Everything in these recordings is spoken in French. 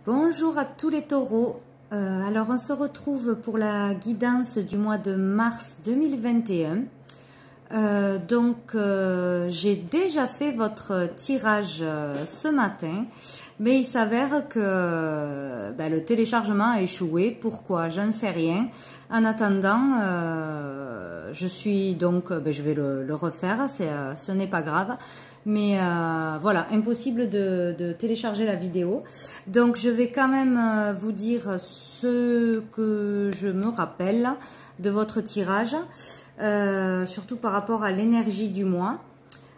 Bonjour à tous les taureaux. Alors on se retrouve pour la guidance du mois de mars 2021. J'ai déjà fait votre tirage ce matin, mais il s'avère que le téléchargement a échoué. Pourquoi? J'en sais rien. En attendant, je vais le refaire, ce n'est pas grave. Mais voilà, impossible de télécharger la vidéo. Donc je vais quand même vous dire ce que je me rappelle de votre tirage, surtout par rapport à l'énergie du mois.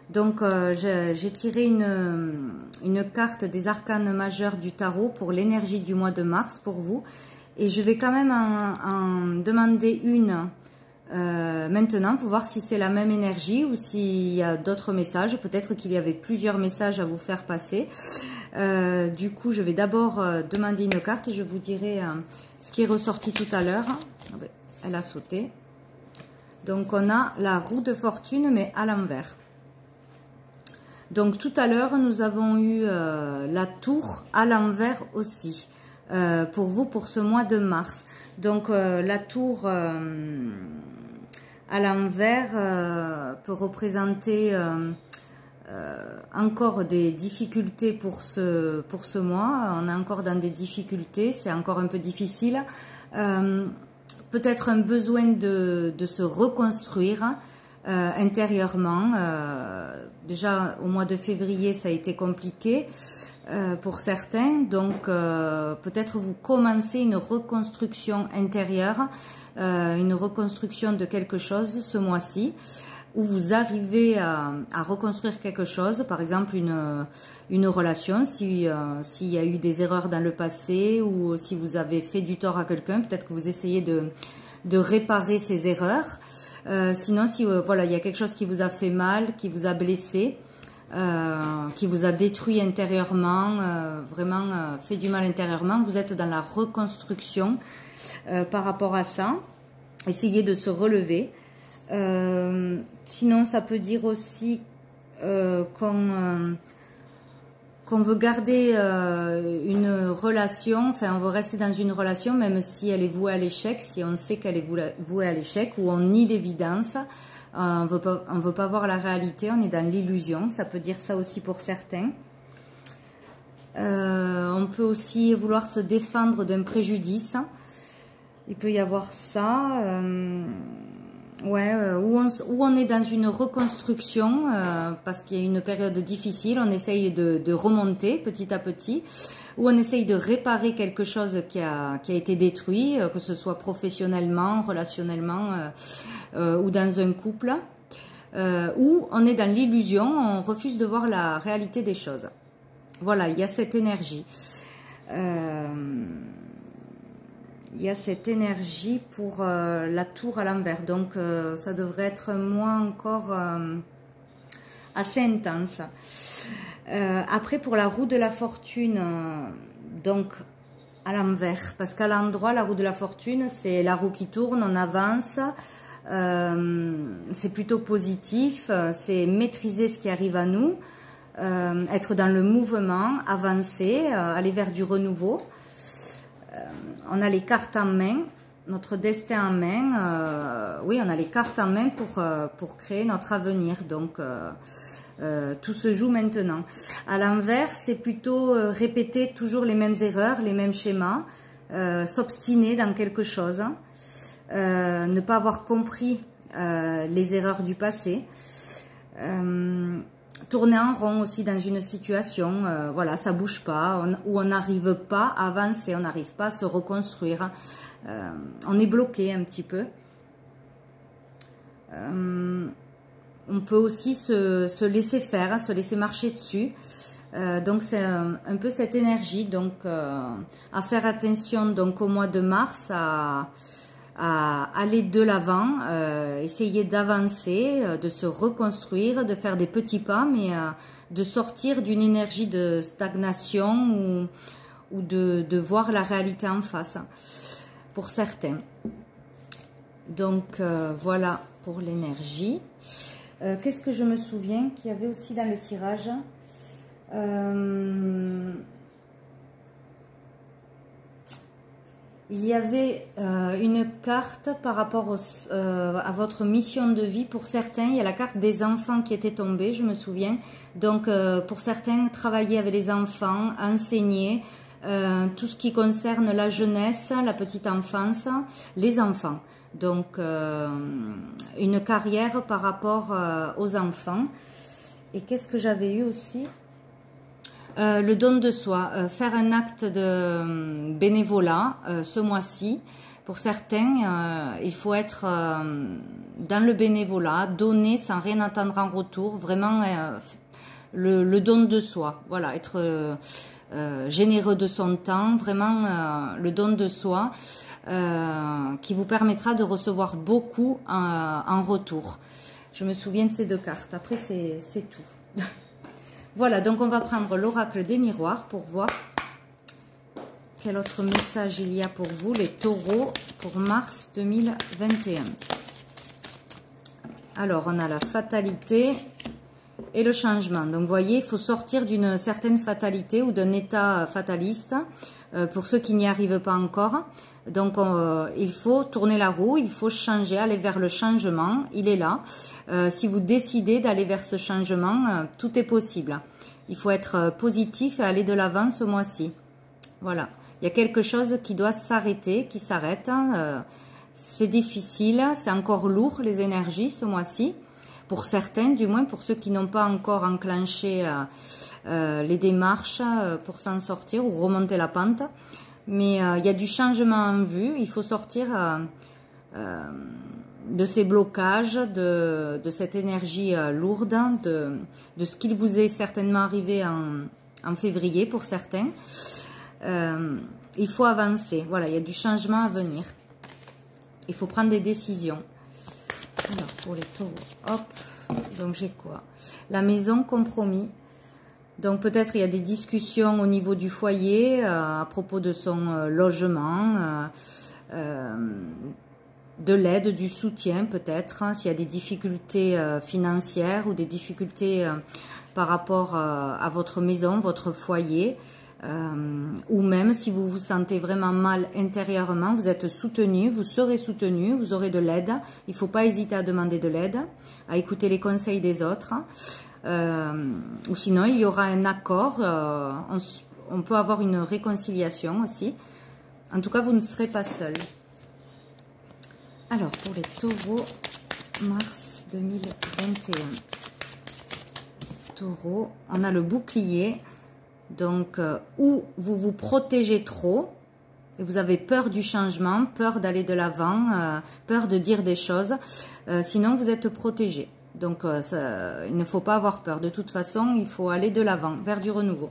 Donc j'ai tiré une carte des arcanes majeurs du tarot pour l'énergie du mois de mars pour vous. Et je vais quand même en demander une maintenant pour voir si c'est la même énergie ou s'il y a d'autres messages. Peut-être qu'il y avait plusieurs messages à vous faire passer. Du coup, je vais d'abord demander une carte et je vous dirai ce qui est ressorti tout à l'heure. Elle a sauté. Donc, on a la roue de fortune, mais à l'envers. Donc, tout à l'heure, nous avons eu la tour à l'envers aussi. Pour vous, pour ce mois de mars. Donc, la tour à l'envers peut représenter encore des difficultés pour ce mois. On est encore dans des difficultés, c'est encore un peu difficile. Peut-être un besoin de se reconstruire intérieurement. Déjà, au mois de février, ça a été compliqué. Pour certains, donc peut-être vous commencez une reconstruction intérieure, une reconstruction de quelque chose ce mois-ci, où vous arrivez à reconstruire quelque chose, par exemple une relation, s'il y a eu des erreurs dans le passé ou si vous avez fait du tort à quelqu'un, peut-être que vous essayez de réparer ces erreurs. Sinon, si voilà, il y a quelque chose qui vous a fait mal, qui vous a blessé, qui vous a détruit intérieurement, vraiment fait du mal intérieurement, vous êtes dans la reconstruction par rapport à ça. Essayez de se relever. Sinon, ça peut dire aussi qu'on veut garder une relation, enfin on veut rester dans une relation même si elle est vouée à l'échec, si on sait qu'elle est vouée à l'échec ou on nie l'évidence. On veut pas voir la réalité, on est dans l'illusion, ça peut dire ça aussi pour certains. On peut aussi vouloir se défendre d'un préjudice, il peut y avoir ça, où on est dans une reconstruction, parce qu'il y a une période difficile, on essaye de remonter petit à petit, où on essaye de réparer quelque chose qui a été détruit, que ce soit professionnellement, relationnellement ou dans un couple, où on est dans l'illusion, on refuse de voir la réalité des choses. Voilà, il y a cette énergie. Il y a cette énergie pour la tour à l'envers. Donc, ça devrait être moins encore assez intense. Après, pour la roue de la fortune, donc à l'envers. Parce qu'à l'endroit, la roue de la fortune, c'est la roue qui tourne, on avance. C'est plutôt positif. C'est maîtriser ce qui arrive à nous. Être dans le mouvement, avancer, aller vers du renouveau. On a les cartes en main, notre destin en main. Oui, on a les cartes en main pour créer notre avenir. Donc, tout se joue maintenant. À l'envers, c'est plutôt répéter toujours les mêmes erreurs, les mêmes schémas, s'obstiner dans quelque chose, ne pas avoir compris les erreurs du passé. Tourner en rond aussi dans une situation, voilà, ça bouge pas, ou on n'arrive pas à avancer, on n'arrive pas à se reconstruire, on est bloqué un petit peu. On peut aussi se laisser faire, se laisser marcher dessus. Donc c'est un peu cette énergie, donc à faire attention donc au mois de mars, à aller de l'avant, essayer d'avancer, de se reconstruire, de faire des petits pas, mais de sortir d'une énergie de stagnation ou de voir la réalité en face, pour certains. Donc voilà pour l'énergie. Qu'est-ce que je me souviens qu'il y avait aussi dans le tirage? Il y avait une carte par rapport à votre mission de vie. Pour certains, il y a la carte des enfants qui était tombée, je me souviens. Donc, pour certains, travailler avec les enfants, enseigner, tout ce qui concerne la jeunesse, la petite enfance, les enfants. Donc, une carrière par rapport aux enfants. Et qu'est-ce que j'avais eu aussi ? Le don de soi, faire un acte de bénévolat ce mois-ci. Pour certains, il faut être dans le bénévolat, donner sans rien attendre en retour, vraiment le don de soi. Voilà, être généreux de son temps, vraiment le don de soi qui vous permettra de recevoir beaucoup en retour. Je me souviens de ces deux cartes. Après, c'est tout. Voilà, donc on va prendre l'oracle des miroirs pour voir quel autre message il y a pour vous, les taureaux, pour mars 2021. Alors, on a la fatalité et le changement. Donc, vous voyez, il faut sortir d'une certaine fatalité ou d'un état fataliste pour ceux qui n'y arrivent pas encore. Donc, il faut tourner la roue, il faut changer, aller vers le changement. Il est là. Si vous décidez d'aller vers ce changement, tout est possible. Il faut être positif et aller de l'avant ce mois-ci. Voilà. Il y a quelque chose qui doit s'arrêter, qui s'arrête. C'est difficile, c'est encore lourd les énergies ce mois-ci. Pour certains, du moins pour ceux qui n'ont pas encore enclenché les démarches pour s'en sortir ou remonter la pente. Mais il y a du changement en vue, il faut sortir de ces blocages, de cette énergie lourde, de ce qu'il vous est certainement arrivé en février pour certains. Il faut avancer, voilà, il y a du changement à venir. Il faut prendre des décisions. Alors, pour les taureaux, hop, donc j'ai quoi? La maison, compromis. Donc peut-être il y a des discussions au niveau du foyer à propos de son logement, de l'aide, du soutien peut-être, hein, s'il y a des difficultés financières ou des difficultés par rapport à votre maison, votre foyer, ou même si vous vous sentez vraiment mal intérieurement, vous êtes soutenu, vous serez soutenu, vous aurez de l'aide. Il ne faut pas hésiter à demander de l'aide, à écouter les conseils des autres. Ou sinon il y aura un accord, on peut avoir une réconciliation aussi. En tout cas, vous ne serez pas seul. Alors, pour les taureaux, mars 2021. Taureau, on a le bouclier. Donc, où vous vous protégez trop, et vous avez peur du changement, peur d'aller de l'avant, peur de dire des choses, sinon vous êtes protégé. Donc, il ne faut pas avoir peur. De toute façon, il faut aller de l'avant, vers du renouveau.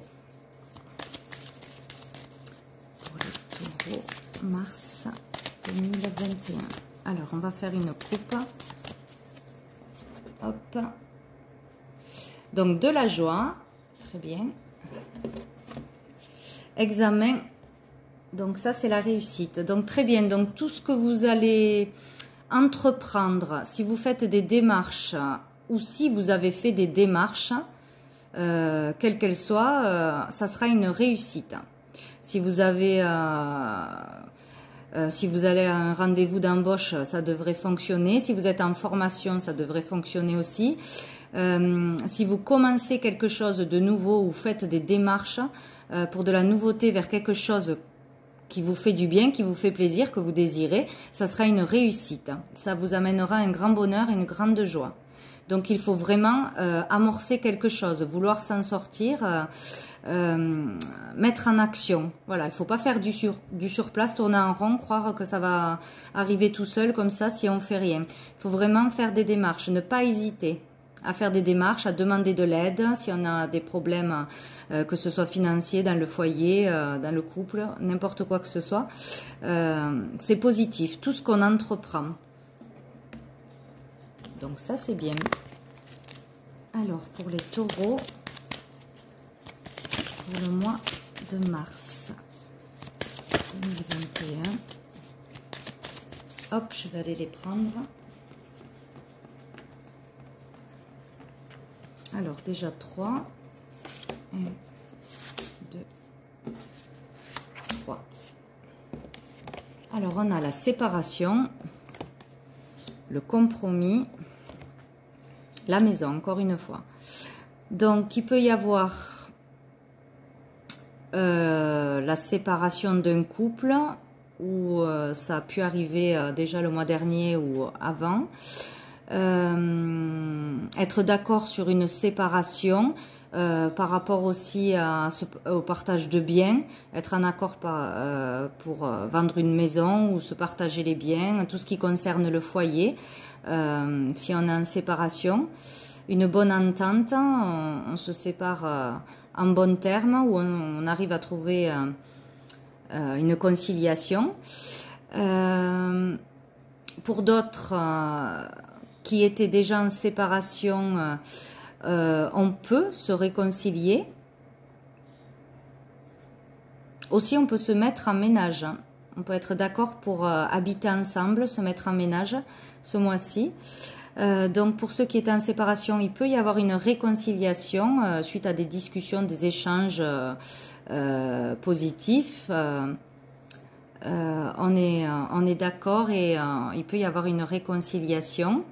Pour les taureaux, mars 2021. Alors, on va faire une coupe. Hop. Donc, de la joie. Très bien. Examen. Donc, ça, c'est la réussite. Donc, très bien. Donc, tout ce que vous allez entreprendre, si vous faites des démarches ou si vous avez fait des démarches, quelles qu'elles soient, ça sera une réussite. Si vous avez, si vous allez à un rendez-vous d'embauche, ça devrait fonctionner. Si vous êtes en formation, ça devrait fonctionner aussi. Si vous commencez quelque chose de nouveau ou faites des démarches pour de la nouveauté vers quelque chose qui vous fait du bien, qui vous fait plaisir, que vous désirez, ça sera une réussite. Ça vous amènera un grand bonheur et une grande joie. Donc il faut vraiment amorcer quelque chose, vouloir s'en sortir, mettre en action. Voilà, il ne faut pas faire du surplace, tourner en rond, croire que ça va arriver tout seul comme ça si on ne fait rien. Il faut vraiment faire des démarches, ne pas hésiter à faire des démarches, à demander de l'aide si on a des problèmes, que ce soit financier, dans le foyer, dans le couple, n'importe quoi que ce soit. C'est positif, tout ce qu'on entreprend. Donc ça, c'est bien. Alors, pour les taureaux, pour le mois de mars 2021. Hop, je vais aller les prendre. Alors, déjà 3. 1, 2, 3. Alors, on a la séparation, le compromis, la maison, encore une fois. Donc, il peut y avoir la séparation d'un couple, où ça a pu arriver déjà le mois dernier ou avant. Être d'accord sur une séparation, par rapport aussi au partage de biens, être en accord pour vendre une maison ou se partager les biens, tout ce qui concerne le foyer, si on est en séparation. Une bonne entente, on se sépare en bons termes, où on arrive à trouver une conciliation. Pour d'autres qui étaient déjà en séparation, on peut se réconcilier. Aussi, on peut se mettre en ménage. On peut être d'accord pour habiter ensemble, se mettre en ménage ce mois-ci. Donc, pour ceux qui étaient en séparation, il peut y avoir une réconciliation suite à des discussions, des échanges positifs. On est d'accord et il peut y avoir une réconciliation.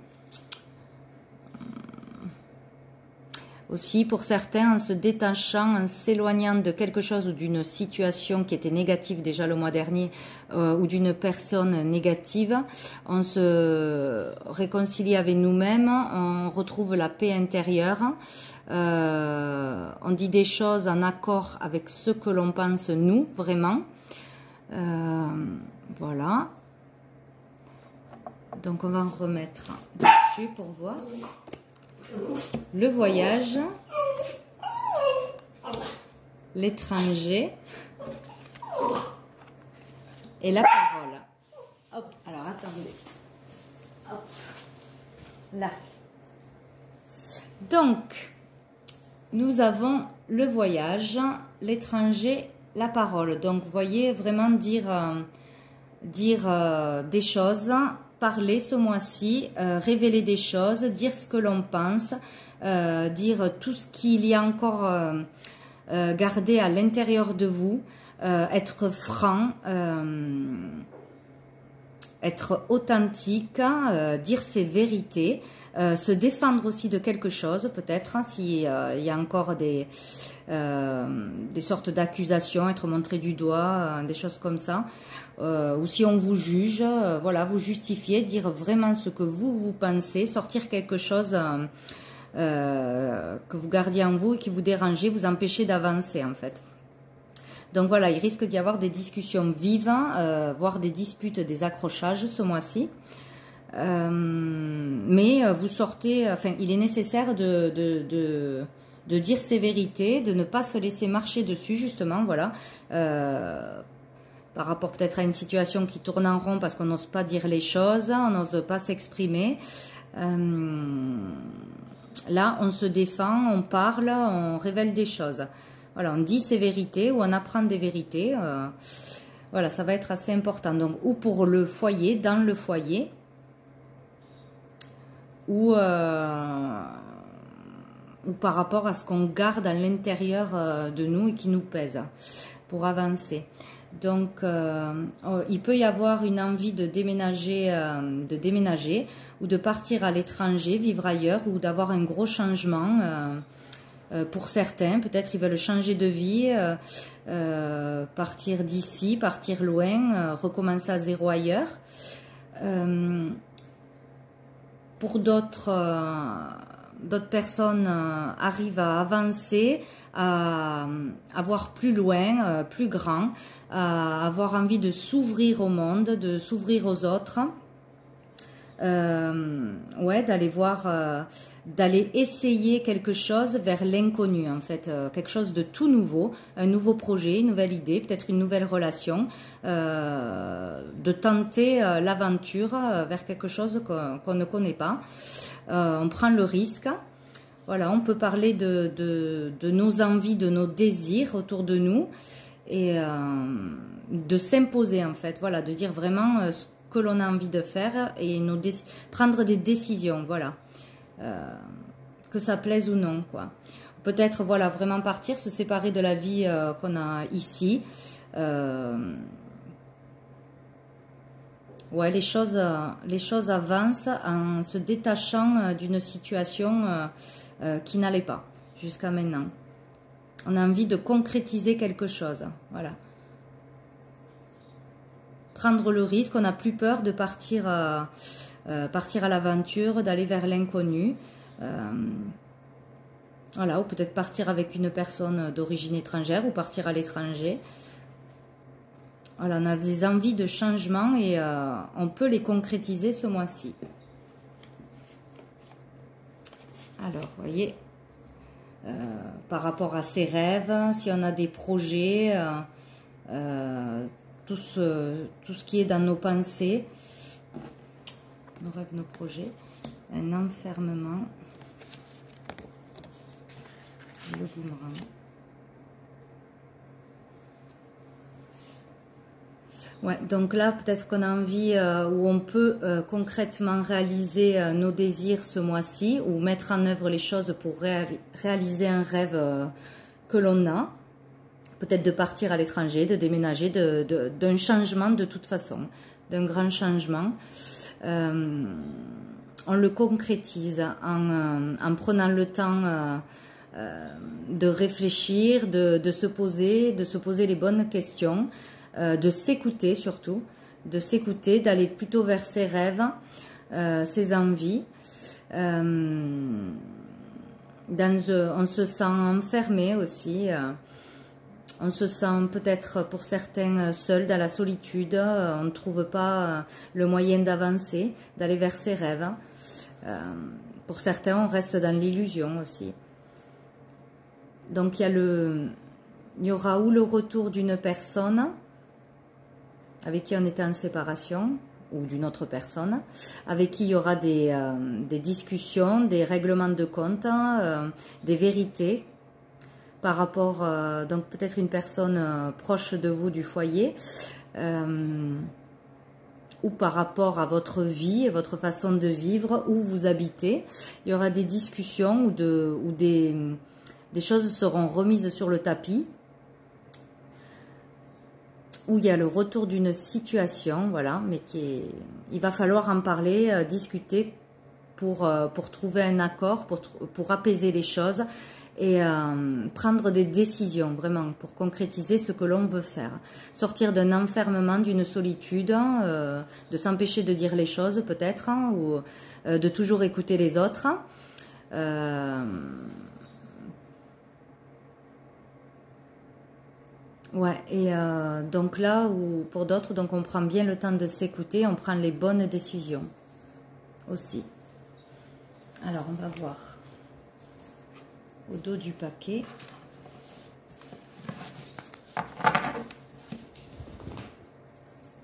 Aussi, pour certains, en se détachant, en s'éloignant de quelque chose ou d'une situation qui était négative déjà le mois dernier, ou d'une personne négative, on se réconcilie avec nous-mêmes, on retrouve la paix intérieure, on dit des choses en accord avec ce que l'on pense nous, vraiment. Voilà. Donc on va en remettre dessus pour voir. Le voyage, l'étranger et la parole. Hop, alors attendez. Hop. Là. Donc, nous avons le voyage, l'étranger, la parole. Donc, vous voyez, vraiment dire des choses, parler ce mois-ci, révéler des choses, dire ce que l'on pense, dire tout ce qu'il y a encore gardé à l'intérieur de vous, être franc, être authentique, dire ses vérités, se défendre aussi de quelque chose, peut-être, hein, s'il y a encore des sortes d'accusations, être montré du doigt, des choses comme ça, ou si on vous juge, voilà, vous justifier, dire vraiment ce que vous pensez, sortir quelque chose que vous gardiez en vous et qui vous dérangeait, vous empêcher d'avancer en fait. Donc voilà, il risque d'y avoir des discussions vives, voire des disputes, des accrochages ce mois-ci. Mais vous sortez, enfin, il est nécessaire de dire ses vérités, de ne pas se laisser marcher dessus, justement, voilà. Par rapport peut-être à une situation qui tourne en rond parce qu'on n'ose pas dire les choses, on n'ose pas s'exprimer. Là, on se défend, on parle, on révèle des choses. Voilà, on dit ses vérités ou on apprend des vérités. Voilà, ça va être assez important. Donc, ou pour le foyer, dans le foyer, ou par rapport à ce qu'on garde à l'intérieur de nous et qui nous pèse pour avancer. Donc, il peut y avoir une envie de déménager ou de partir à l'étranger, vivre ailleurs ou d'avoir un gros changement. Pour certains, peut-être ils veulent changer de vie, partir d'ici, partir loin, recommencer à zéro ailleurs. Pour d'autres personnes arrivent à avancer, à voir plus loin, plus grand, à avoir envie de s'ouvrir au monde, de s'ouvrir aux autres. Ouais, d'aller voir, d'aller essayer quelque chose vers l'inconnu en fait, quelque chose de tout nouveau, un nouveau projet, une nouvelle idée, peut-être une nouvelle relation, de tenter l'aventure vers quelque chose qu'on ne connaît pas. On prend le risque. Voilà, on peut parler de nos envies, de nos désirs autour de nous et de s'imposer en fait, voilà, de dire vraiment ce que l'on a envie de faire et prendre des décisions, voilà, que ça plaise ou non, quoi. Peut-être, voilà, vraiment partir, se séparer de la vie qu'on a ici, Ouais, les choses avancent en se détachant d'une situation qui n'allait pas jusqu'à maintenant. On a envie de concrétiser quelque chose. Voilà. Prendre le risque, on n'a plus peur de partir à l'aventure, d'aller vers l'inconnu. Voilà, ou peut-être partir avec une personne d'origine étrangère ou partir à l'étranger. Voilà, on a des envies de changement et on peut les concrétiser ce mois-ci. Alors, vous voyez, par rapport à ses rêves, si on a des projets, tout ce qui est dans nos pensées, nos rêves, nos projets, un enfermement, le boomerang. Ouais, donc là, peut-être qu'on a envie où on peut concrètement réaliser nos désirs ce mois-ci ou mettre en œuvre les choses pour réaliser un rêve que l'on a. Peut-être de partir à l'étranger, de déménager, d'un changement de toute façon, d'un grand changement. On le concrétise en prenant le temps de réfléchir, de se poser les bonnes questions. De s'écouter surtout, d'aller plutôt vers ses rêves, ses envies. On se sent enfermé aussi, on se sent peut-être pour certains seul dans la solitude, on ne trouve pas le moyen d'avancer, d'aller vers ses rêves. Pour certains, on reste dans l'illusion aussi. Donc il y aura ou le retour d'une personne avec qui on était en séparation, ou d'une autre personne, avec qui il y aura des discussions, des règlements de compte, des vérités, par rapport, donc peut-être une personne proche de vous du foyer, ou par rapport à votre vie et votre façon de vivre, où vous habitez. Il y aura des discussions où des choses seront remises sur le tapis, où il y a le retour d'une situation, voilà, mais il va falloir en parler, discuter pour trouver un accord, pour apaiser les choses et prendre des décisions, vraiment, pour concrétiser ce que l'on veut faire. Sortir d'un enfermement, d'une solitude, de s'empêcher de dire les choses peut-être, ou de toujours écouter les autres. Ouais, et donc là, ou pour d'autres, donc on prend bien le temps de s'écouter, on prend les bonnes décisions aussi. Alors, on va voir au dos du paquet.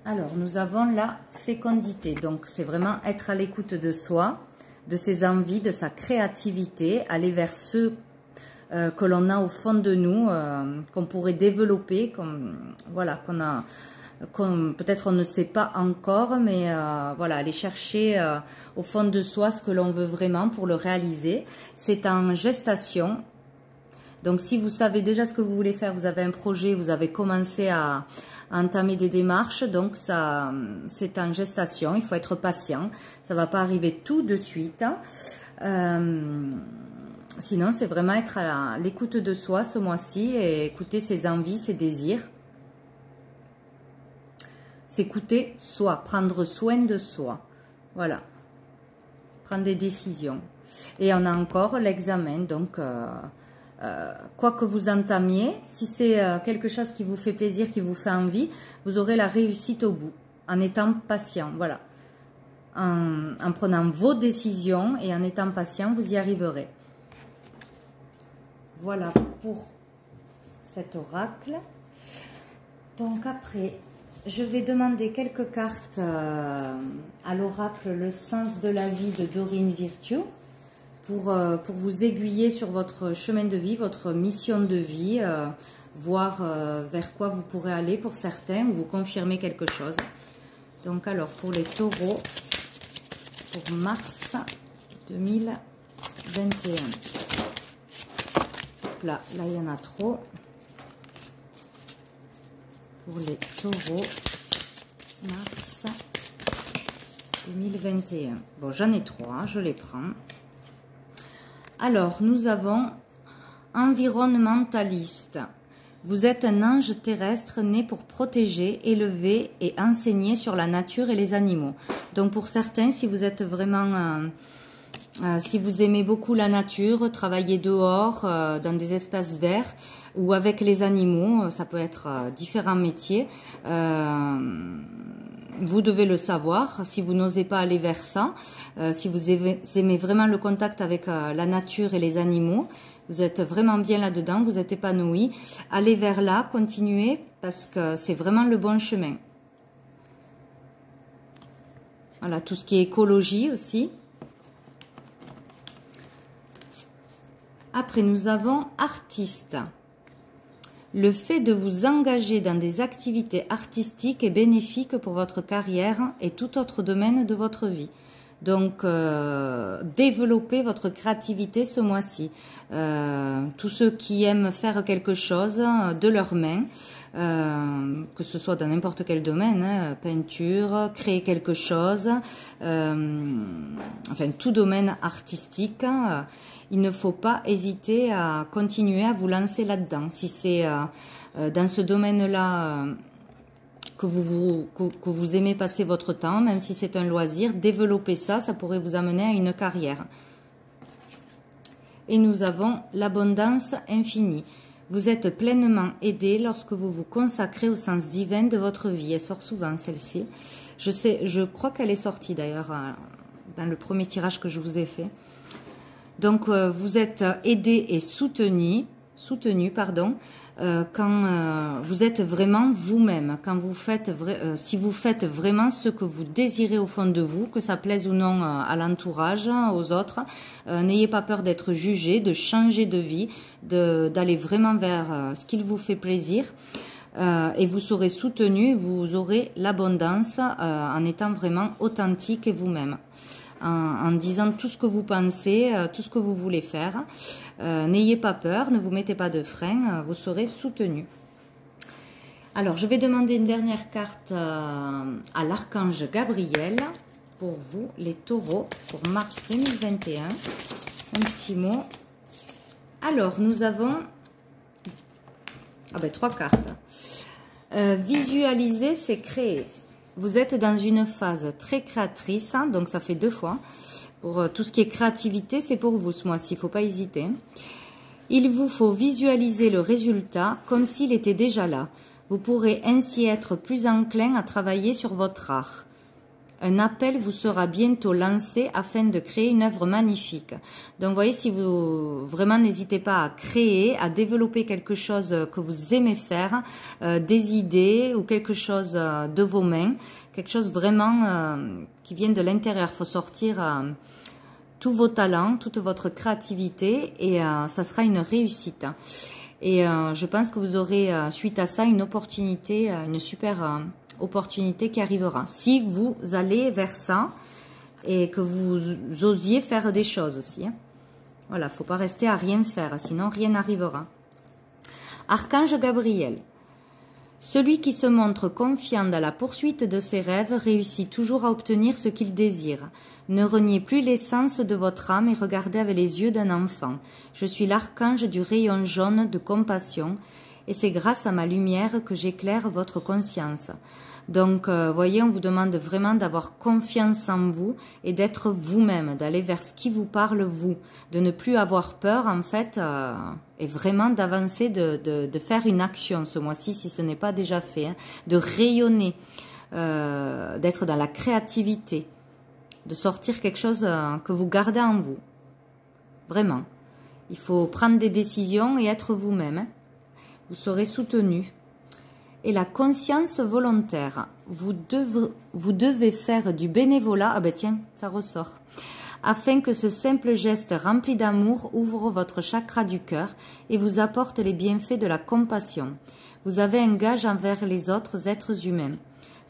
Alors, nous avons la fécondité. Donc, c'est vraiment être à l'écoute de soi, de ses envies, de sa créativité, aller vers ceux que l'on a au fond de nous, qu'on pourrait développer, voilà, peut-être on ne sait pas encore, mais voilà, aller chercher au fond de soi ce que l'on veut vraiment pour le réaliser. C'est en gestation. Donc si vous savez déjà ce que vous voulez faire, vous avez un projet, vous avez commencé à entamer des démarches, donc ça, c'est en gestation, il faut être patient, ça ne va pas arriver tout de suite. Sinon, c'est vraiment être à l'écoute de soi ce mois-ci et écouter ses envies, ses désirs. S'écouter soi, prendre soin de soi. Voilà. Prendre des décisions. Et on a encore l'examen. Donc, quoi que vous entamiez, si c'est quelque chose qui vous fait plaisir, qui vous fait envie, vous aurez la réussite au bout. En étant patient. Voilà. En prenant vos décisions et en étant patient, vous y arriverez. Voilà pour cet oracle. Donc après, je vais demander quelques cartes à l'oracle Le Sens de la Vie de Dorine Virtue pour vous aiguiller sur votre chemin de vie, votre mission de vie, voir vers quoi vous pourrez aller pour certains ou vous confirmer quelque chose. Donc alors pour les taureaux, pour mars 2021. Là, il y en a trop. Pour les taureaux, mars 2021. Bon, j'en ai 3, je les prends. Alors, nous avons environnementaliste. Vous êtes un ange terrestre né pour protéger, élever et enseigner sur la nature et les animaux. Donc pour certains, si vous êtes vraiment, si vous aimez beaucoup la nature, travailler dehors, dans des espaces verts ou avec les animaux, ça peut être différents métiers. Vous devez le savoir. Si vous n'osez pas aller vers ça, si vous aimez vraiment le contact avec la nature et les animaux, vous êtes vraiment bien là-dedans, vous êtes épanoui. Allez vers là, continuez, parce que c'est vraiment le bon chemin. Voilà, tout ce qui est écologie aussi. Après, nous avons artiste. Le fait de vous engager dans des activités artistiques est bénéfique pour votre carrière et tout autre domaine de votre vie. Donc, développez votre créativité ce mois-ci. Tous ceux qui aiment faire quelque chose de leurs mains, que ce soit dans n'importe quel domaine, peinture, créer quelque chose, enfin tout domaine artistique, il ne faut pas hésiter à continuer à vous lancer là-dedans. Si c'est dans ce domaine-là que vous aimez passer votre temps, même si c'est un loisir, développez ça, ça pourrait vous amener à une carrière. Et nous avons l'abondance infinie. Vous êtes pleinement aidé lorsque vous vous consacrez au sens divin de votre vie. Elle sort souvent celle-ci. Je crois qu'elle est sortie d'ailleurs dans le premier tirage que je vous ai fait. Donc vous êtes aidé et soutenu, quand vous êtes vraiment vous-même, quand vous faites si vous faites vraiment ce que vous désirez au fond de vous, que ça plaise ou non à l'entourage, aux autres, n'ayez pas peur d'être jugé, de changer de vie, d'aller vraiment vers ce qui vous fait plaisir, et vous serez soutenu, vous aurez l'abondance en étant vraiment authentique et vous-même. En disant tout ce que vous pensez, tout ce que vous voulez faire. N'ayez pas peur, ne vous mettez pas de frein, vous serez soutenu. Alors, je vais demander une dernière carte à l'archange Gabriel pour vous, les taureaux, pour mars 2021. Un petit mot. Alors, nous avons 3 cartes. Visualiser, c'est créer. Vous êtes dans une phase très créatrice, donc ça fait 2 fois. Pour tout ce qui est créativité, c'est pour vous ce mois-ci, il ne faut pas hésiter. Il vous faut visualiser le résultat comme s'il était déjà là. Vous pourrez ainsi être plus enclin à travailler sur votre art. Un appel vous sera bientôt lancé afin de créer une œuvre magnifique. Donc, vous voyez, si vous vraiment n'hésitez pas à créer, à développer quelque chose que vous aimez faire, des idées ou quelque chose de vos mains, quelque chose vraiment qui vient de l'intérieur. Il faut sortir tous vos talents, toute votre créativité et ça sera une réussite. Et je pense que vous aurez, suite à ça, une opportunité, une super opportunité qui arrivera. Si vous allez vers ça et que vous osiez faire des choses aussi. Hein. Voilà, il ne faut pas rester à rien faire, sinon rien n'arrivera. Archange Gabriel. Celui qui se montre confiant dans la poursuite de ses rêves réussit toujours à obtenir ce qu'il désire. Ne reniez plus l'essence de votre âme et regardez avec les yeux d'un enfant. Je suis l'archange du rayon jaune de compassion et c'est grâce à ma lumière que j'éclaire votre conscience. Donc, voyez, on vous demande vraiment d'avoir confiance en vous et d'être vous-même, d'aller vers ce qui vous parle, vous, de ne plus avoir peur, en fait, et vraiment d'avancer, de faire une action ce mois-ci, si ce n'est pas déjà fait, hein, de rayonner, d'être dans la créativité, de sortir quelque chose que vous gardez en vous. Vraiment. Il faut prendre des décisions et être vous-même. Hein. Vous serez soutenu. Et la conscience volontaire. Vous devez faire du bénévolat. Ah ben tiens, ça ressort. Afin que ce simple geste rempli d'amour ouvre votre chakra du cœur et vous apporte les bienfaits de la compassion. Vous avez un gage envers les autres êtres humains.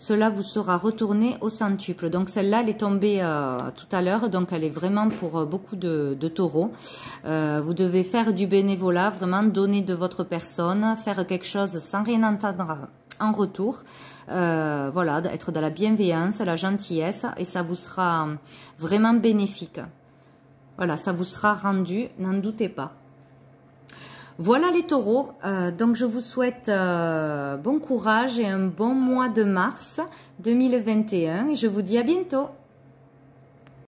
Cela vous sera retourné au centuple. Donc celle-là, elle est tombée tout à l'heure, donc elle est vraiment pour beaucoup de taureaux. Vous devez faire du bénévolat, vraiment donner de votre personne, faire quelque chose sans rien en retour. Voilà, d'être dans la bienveillance, la gentillesse, et ça vous sera vraiment bénéfique. Voilà, ça vous sera rendu, n'en doutez pas. Voilà les taureaux, donc je vous souhaite bon courage et un bon mois de mars 2021 et je vous dis à bientôt.